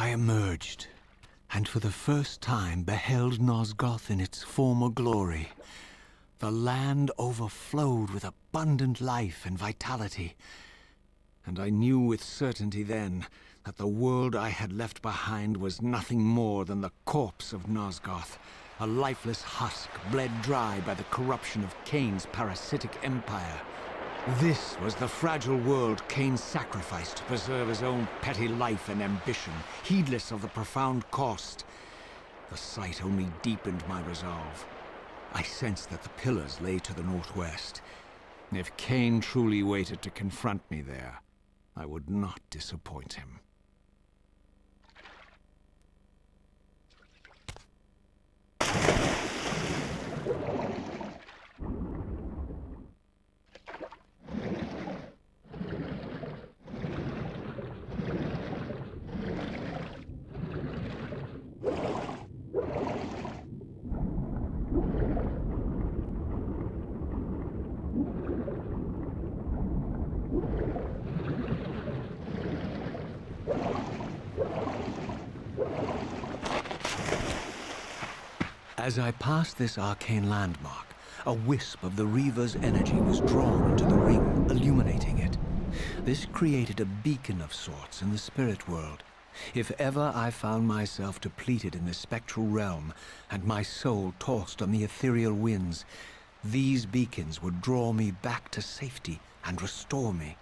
I emerged, and for the first time beheld Nosgoth in its former glory. The land overflowed with abundant life and vitality, and I knew with certainty then that the world I had left behind was nothing more than the corpse of Nosgoth, a lifeless husk bled dry by the corruption of Kain's parasitic empire. This was the fragile world Kain sacrificed to preserve his own petty life and ambition, heedless of the profound cost. The sight only deepened my resolve. I sensed that the pillars lay to the northwest. If Kain truly waited to confront me there, I would not disappoint him. As I passed this arcane landmark, a wisp of the Reaver's energy was drawn into the ring, illuminating it. This created a beacon of sorts in the spirit world. If ever I found myself depleted in the spectral realm, and my soul tossed on the ethereal winds, these beacons would draw me back to safety and restore me.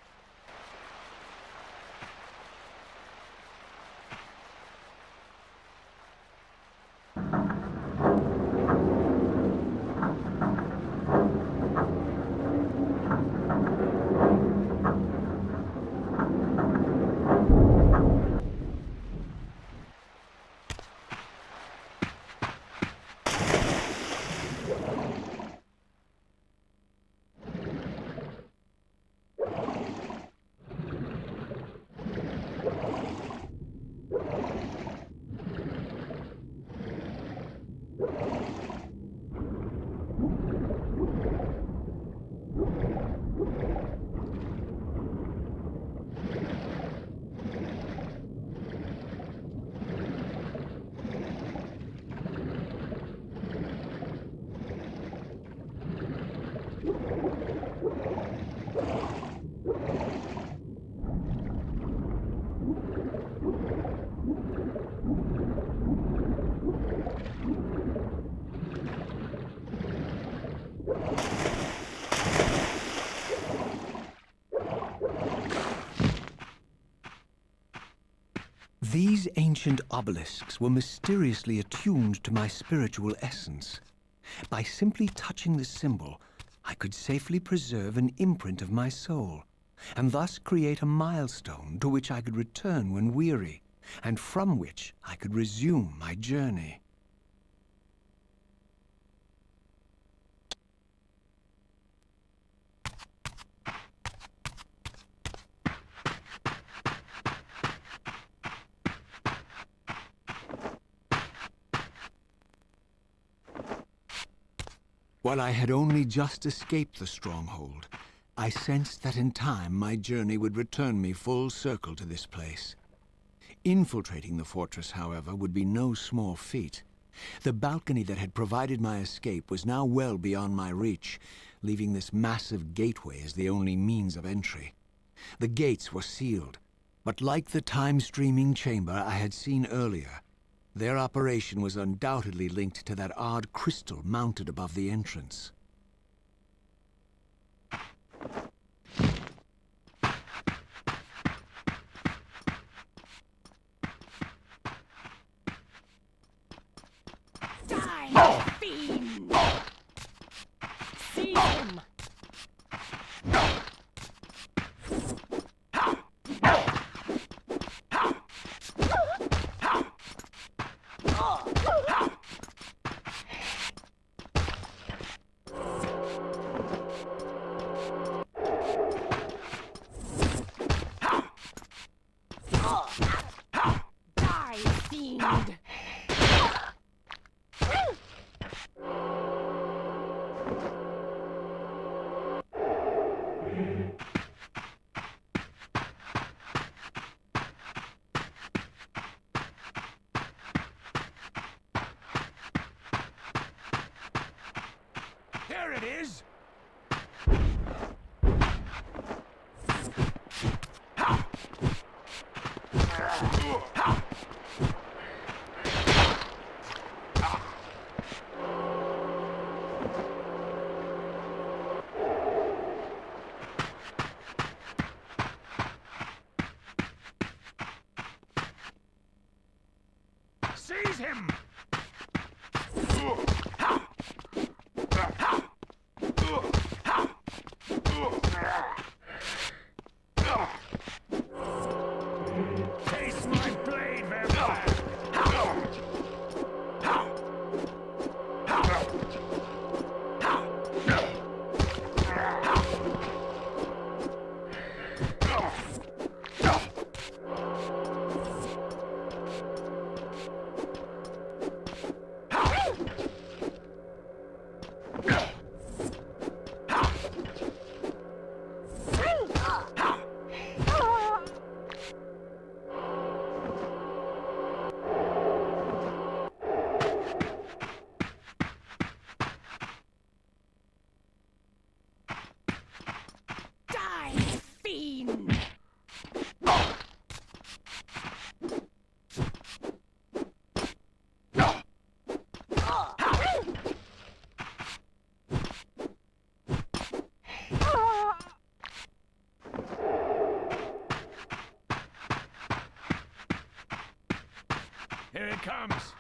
These ancient obelisks were mysteriously attuned to my spiritual essence. By simply touching the symbol, I could safely preserve an imprint of my soul, and thus create a milestone to which I could return when weary, and from which I could resume my journey. While I had only just escaped the stronghold, I sensed that in time my journey would return me full circle to this place. Infiltrating the fortress, however, would be no small feat. The balcony that had provided my escape was now well beyond my reach, leaving this massive gateway as the only means of entry. The gates were sealed, but like the time-streaming chamber I had seen earlier, their operation was undoubtedly linked to that odd crystal mounted above the entrance. Die, fiend! See him! Seize him! Taste my blade, vampire! Here it comes.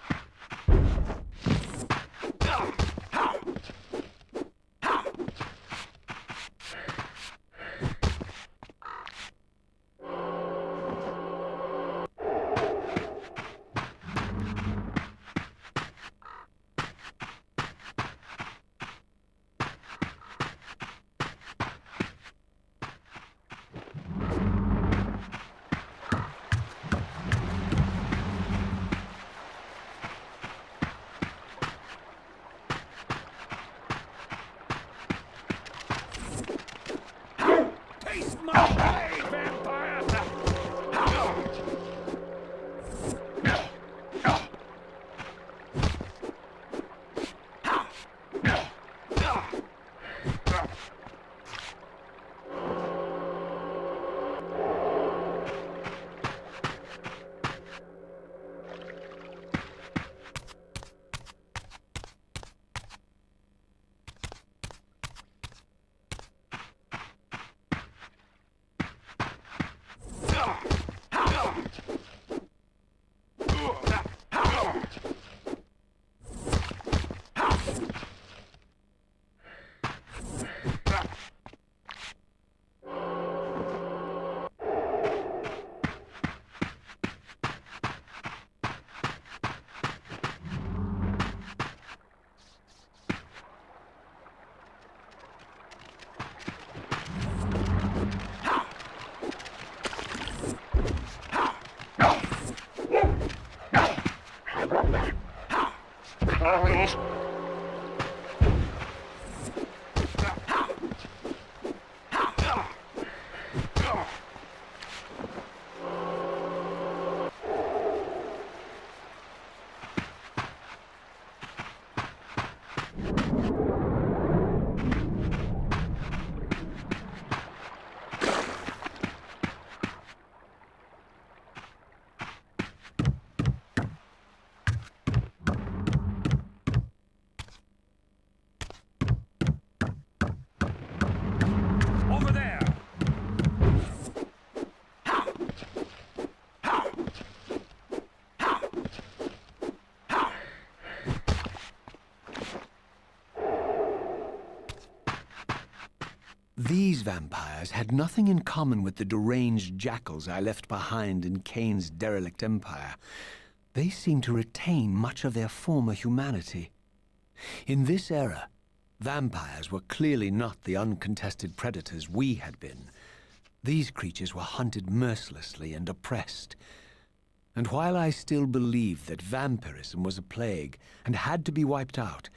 Taste my blade, vampire! These vampires had nothing in common with the deranged jackals I left behind in Kain's derelict empire. They seemed to retain much of their former humanity. In this era, vampires were clearly not the uncontested predators we had been. These creatures were hunted mercilessly and oppressed. And while I still believed that vampirism was a plague and had to be wiped out,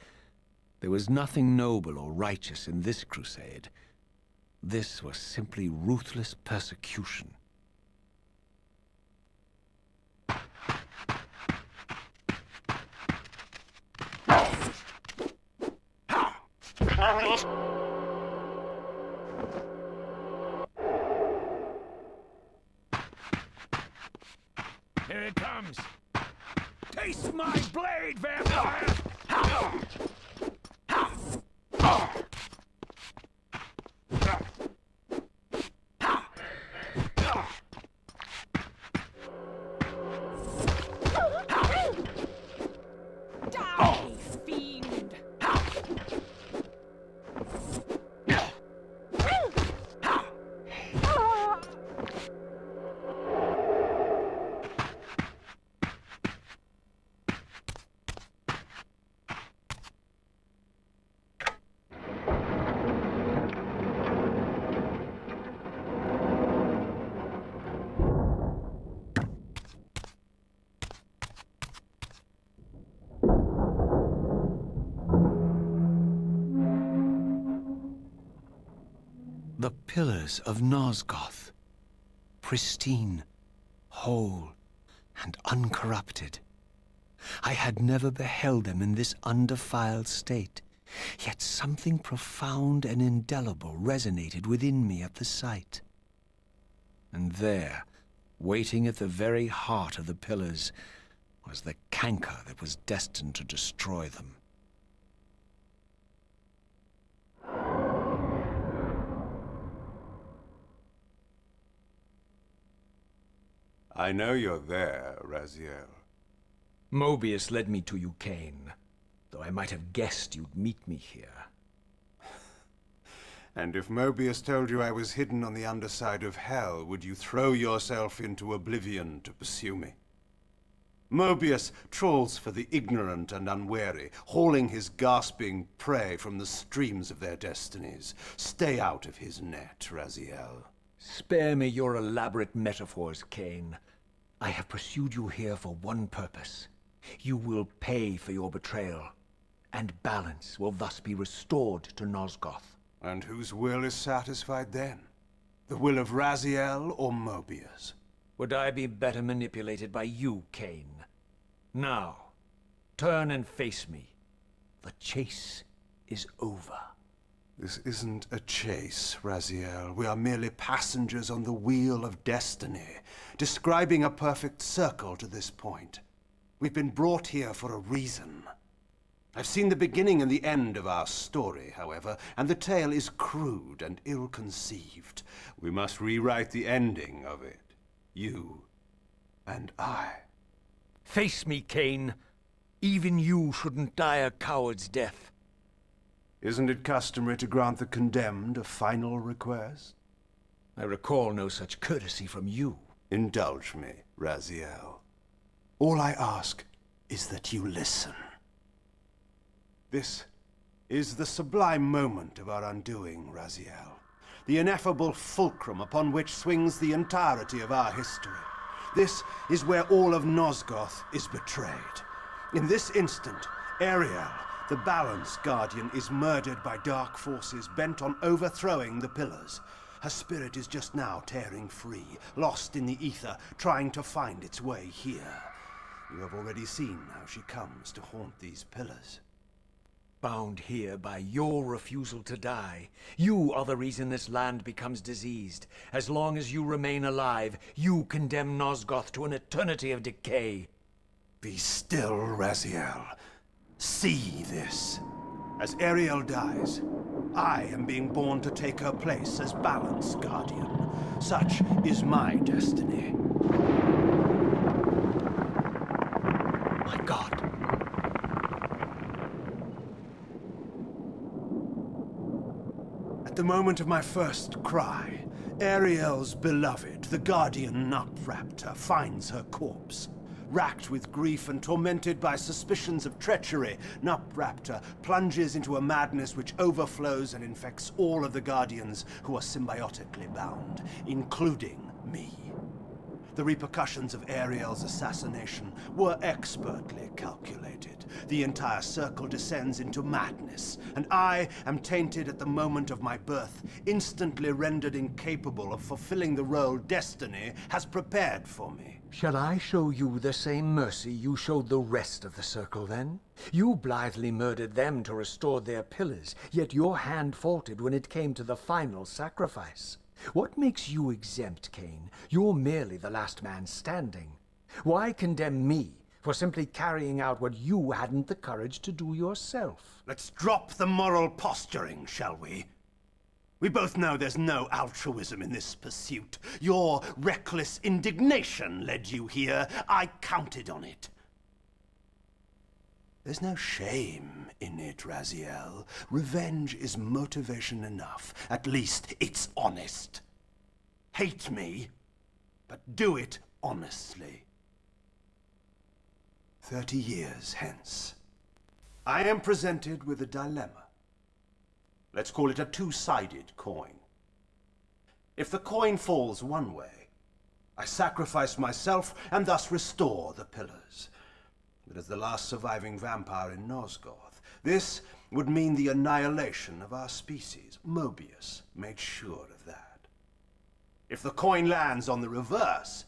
there was nothing noble or righteous in this crusade. This was simply ruthless persecution. Here it comes. Taste my blade, vampire! pillars of Nosgoth, pristine, whole, and uncorrupted. I had never beheld them in this undefiled state, yet something profound and indelible resonated within me at the sight. And there, waiting at the very heart of the pillars, was the canker that was destined to destroy them. I know you're there, Raziel. Mobius led me to you, Kain, though I might have guessed you'd meet me here. And if Mobius told you I was hidden on the underside of hell, would you throw yourself into oblivion to pursue me? Mobius trawls for the ignorant and unwary, hauling his gasping prey from the streams of their destinies. Stay out of his net, Raziel. Spare me your elaborate metaphors, Kain. I have pursued you here for one purpose. You will pay for your betrayal, and balance will thus be restored to Nosgoth. And whose will is satisfied then? The will of Raziel or Mobius? Would I be better manipulated by you, Kain? Now, turn and face me. The chase is over. This isn't a chase, Raziel. We are merely passengers on the wheel of destiny, describing a perfect circle to this point. We've been brought here for a reason. I've seen the beginning and the end of our story, however, and the tale is crude and ill-conceived. We must rewrite the ending of it. You and I. Face me, Kain. Even you shouldn't die a coward's death. Isn't it customary to grant the condemned a final request? I recall no such courtesy from you. Indulge me, Raziel. All I ask is that you listen. This is the sublime moment of our undoing, Raziel. The ineffable fulcrum upon which swings the entirety of our history. This is where all of Nosgoth is betrayed. In this instant, Ariel, the Balance Guardian, is murdered by dark forces bent on overthrowing the pillars. Her spirit is just now tearing free, lost in the ether, trying to find its way here. You have already seen how she comes to haunt these pillars. Bound here by your refusal to die. You are the reason this land becomes diseased. As long as you remain alive, you condemn Nosgoth to an eternity of decay. Be still, Raziel. See this. As Ariel dies, I am being born to take her place as Balance Guardian. Such is my destiny. My God. At the moment of my first cry, Ariel's beloved, the Guardian Nutraptor, finds her corpse. Racked with grief and tormented by suspicions of treachery, Nutraptor plunges into a madness which overflows and infects all of the Guardians who are symbiotically bound, including me. The repercussions of Ariel's assassination were expertly calculated. The entire circle descends into madness, and I am tainted at the moment of my birth, instantly rendered incapable of fulfilling the role destiny has prepared for me. Shall I show you the same mercy you showed the rest of the circle, then? You blithely murdered them to restore their pillars, yet your hand faltered when it came to the final sacrifice. What makes you exempt, Kain? You're merely the last man standing. Why condemn me for simply carrying out what you hadn't the courage to do yourself? Let's drop the moral posturing, shall we? We both know there's no altruism in this pursuit. Your reckless indignation led you here. I counted on it. There's no shame in it, Raziel. Revenge is motivation enough. At least it's honest. Hate me, but do it honestly. 30 years hence, I am presented with a dilemma. Let's call it a two-sided coin. If the coin falls one way, I sacrifice myself and thus restore the pillars. But as the last surviving vampire in Nosgoth, this would mean the annihilation of our species. Mobius made sure of that. If the coin lands on the reverse,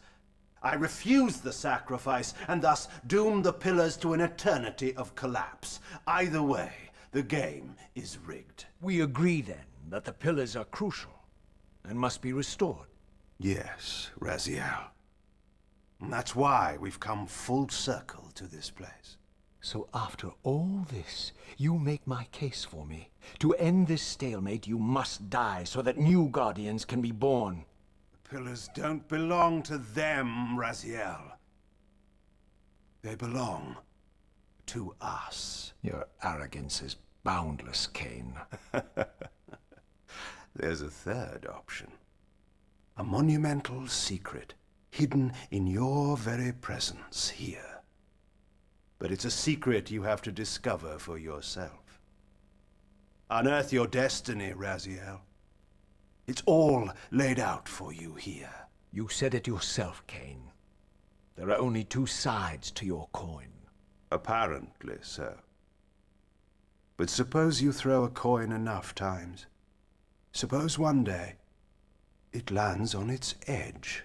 I refuse the sacrifice and thus doom the pillars to an eternity of collapse. Either way, the game is rigged. We agree then that the pillars are crucial and must be restored. Yes, Raziel. And that's why we've come full circle to this place. So after all this, you make my case for me. To end this stalemate, you must die so that new Guardians can be born. The pillars don't belong to them, Raziel. They belong to us. Your arrogance is boundless, Kain. There's a third option. A monumental secret, hidden in your very presence here. But it's a secret you have to discover for yourself. Unearth your destiny, Raziel. It's all laid out for you here. You said it yourself, Kain. There are only two sides to your coin. Apparently so. But suppose you throw a coin enough times. Suppose one day it lands on its edge.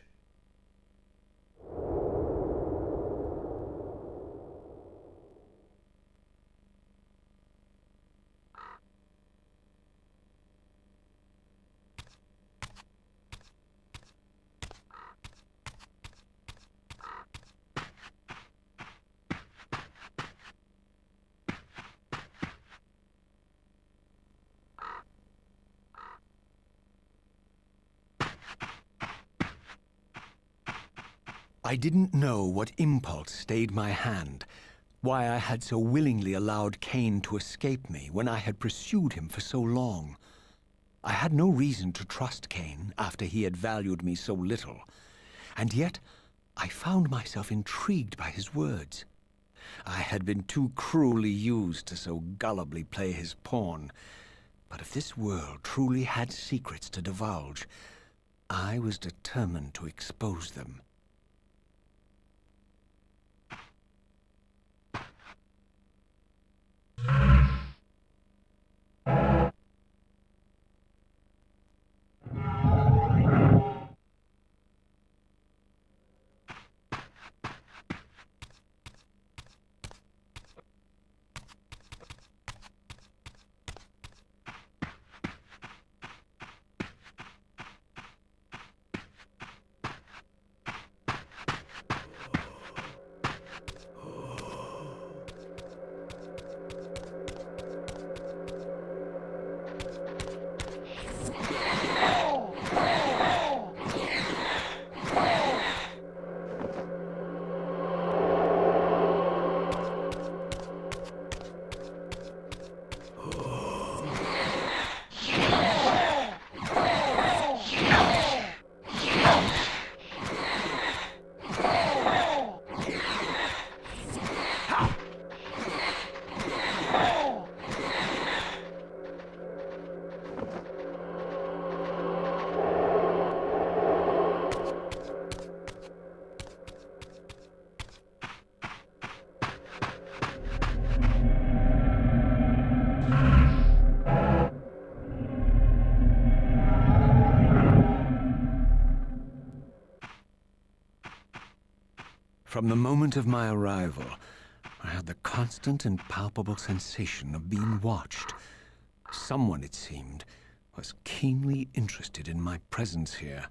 I didn't know what impulse stayed my hand, why I had so willingly allowed Kain to escape me when I had pursued him for so long. I had no reason to trust Kain after he had valued me so little, and yet I found myself intrigued by his words. I had been too cruelly used to so gullibly play his pawn, but if this world truly had secrets to divulge, I was determined to expose them. From the moment of my arrival, I had the constant and palpable sensation of being watched. Someone, it seemed, was keenly interested in my presence here.